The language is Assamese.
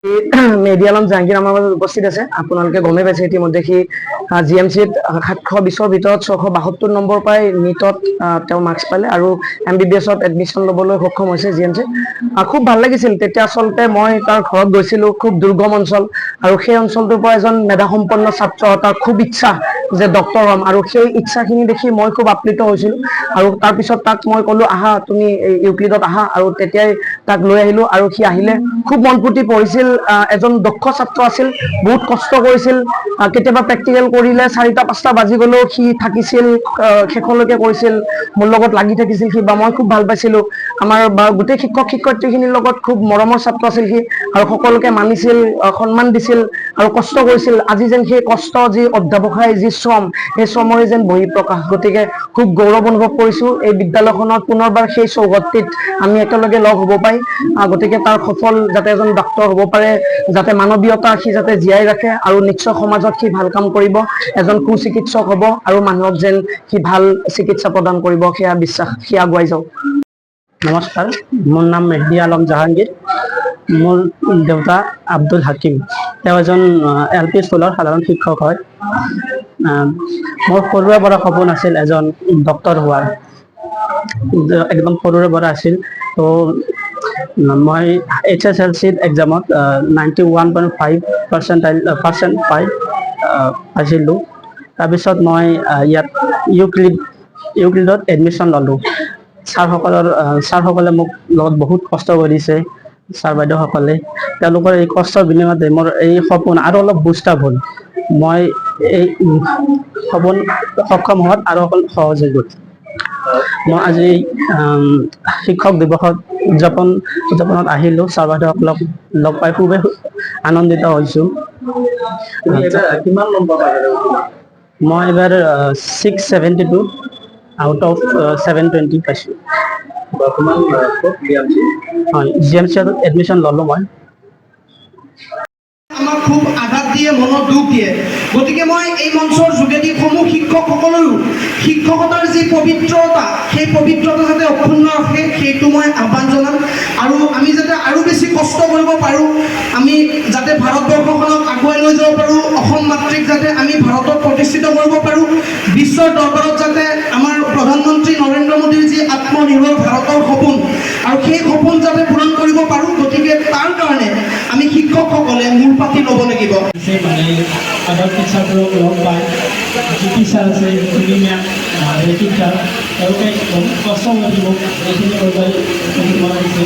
মেহেদী আলম জাহাংগীৰ আমাৰ মাজত উপস্থিত আছে। আপোনালোকে গমেই পাইছে ইতিমধ্যে সি GMCত 720ৰ ভিতৰত 672 নম্বৰ পাই নিটত তেওঁ মাৰ্কছ পালে আৰু MBBSত এডমিশ্যন ল'বলৈ সক্ষম হৈছে GMCত। খুব ভাল লাগিছিল তেতিয়া। আচলতে মই তাৰ ঘৰত গৈছিলোঁ, খুব দুৰ্গম অঞ্চল আৰু সেই অঞ্চলটোৰ পৰা এজন মেধাসম্পন্ন ছাত্ৰ, তাৰ খুব ইচ্ছা যে ডক্টৰ হ'ম আৰু সেই ইচ্ছাখিনি দেখি মই খুব আপ্লুত হৈছিলোঁ। আৰু তাৰপিছত তাক মই ক'লোঁ, আহা তুমি ইউক্লিডত আহা, আৰু তেতিয়াই তাক লৈ আহিলোঁ আৰু সি আহিলে। খুব মন পুতি পঢ়িছিল, এজন দক্ষ ছাত্ৰ আছিল, বহুত কষ্ট কৰিছিল। কেতিয়াবা প্ৰেক্টিকেল কৰিলে 4টা-5টা বাজি গ'লেও সি থাকিছিল, শেষলৈকে কৰিছিল, মোৰ লগত লাগি থাকিছিল সি, বা মই খুব ভাল পাইছিলোঁ। আমাৰ গোটেই শিক্ষক-শিক্ষয়িত্ৰীখিনিৰ লগত খুব মৰমৰ ছাত্ৰ আছিল সি আৰু সকলোকে মানিছিল, সন্মান দিছিল আৰু কষ্ট কৰিছিল। আজি যেন সেই কষ্ট, যি অধ্যাৱসায়, যি শ্ৰম, সেই শ্ৰমৰে যেন বহিঃপ্ৰকাশ। গতিকে খুব গৌৰৱ অনুভৱ কৰিছোঁ এই বিদ্যালয়খনত পুনৰবাৰ সেই চৌহদটিত আমি একেলগে লগ হ'ব পাই। গতিকে তাৰ সফল যাতে এজন ডক্টৰ হ'ব পাৰে, যাতে মানৱীয়তা সি যাতে জীয়াই ৰাখে আৰু নিশ্চয় সমাজত সি ভাল কাম কৰিব, এজন সুচিকিৎসক হ'ব আৰু মানুহক যেন সি ভাল চিকিৎসা প্ৰদান কৰিব, সেয়া বিশ্বাস। সি আগুৱাই যাওক। নমস্কাৰ, মোৰ নাম মেহেদী আলম জাহাংগীৰ। মোৰ দেউতা আব্দুল হাকিম, তেওঁ এজন LP স্কুলৰ সাধাৰণ শিক্ষক হয়। মোৰ সৰুৰে পৰা সপোন আছিল এজন ডক্টৰ হোৱাৰ, একদম সৰুৰে পৰা আছিল। তো মই HSLC এক্সামত 91.5% পাইছিলোঁ। তাৰপিছত মই ইয়াত ইউক্লিডত এডমিশ্যন ল'লোঁ। ছাৰসকলে মোক লগত বহুত কষ্ট কৰিছে, ছাৰ বাইদেউসকলে। তেওঁলোকৰ এই কষ্টৰ বিনিময়তে মোৰ এই সপোন আৰু অলপ বুষ্টাপ হ'ল। মই এই সপোন সক্ষম হোৱাত আৰু অকল সহজ হৈ গ'ল। মই আজি শিক্ষক দিৱসত উদযাপনত আহিলোঁ। ছাৰ বাইদেউসকলক লগ পাই খুবেই আনন্দিত হৈছোঁ। কিমান নম্বৰ পালে? মই এইবাৰ 672 আউট অফ 720 পাইছোঁ। বৰ্তমান হয়, GMCত এডমিশ্যন ল'লোঁ মই। আমাক খুব আঘাত দিয়ে, মনত দুখ দিয়ে। গতিকে মই এই মঞ্চৰ যোগেদি সমূহ শিক্ষকসকলৰো শিক্ষকতাৰ যি পবিত্ৰতা, সেই পবিত্ৰতা যাতে অক্ষুণ্ণ ৰাখে, সেইটো মই আহ্বান জনাম। আৰু আমি যাতে আৰু বেছি কষ্ট কৰিব পাৰোঁ, আমি যাতে ভাৰতবৰ্ষখনক আগুৱাই লৈ যাব পাৰোঁ, অসম মাতৃক যাতে আমি ভাৰতত প্ৰতিষ্ঠিত কৰিব পাৰোঁ, বিশ্বৰ দৰবাৰত যাতে আমাৰ প্ৰধানমন্ত্ৰী নৰেন্দ্ৰ মোদীৰ যি আত্মনিৰ্ভৰ ভাৰতৰ সপোন, আৰু সেই সপোন যাতে পূৰণ কৰিব পাৰোঁ। গতিকে তাৰ কাৰণে আমি শিক্ষকসকলে মূল পাতি ল'ব লাগিব। মানে আগৰ টিচাৰবোৰক লগ পায়, যি টিচাৰ আছে সেইখিনি মেম টিচাৰ, তেওঁলোকে বহুত কষ্ট কৰি মোক এইখিনি কৰিবলৈ দিছে।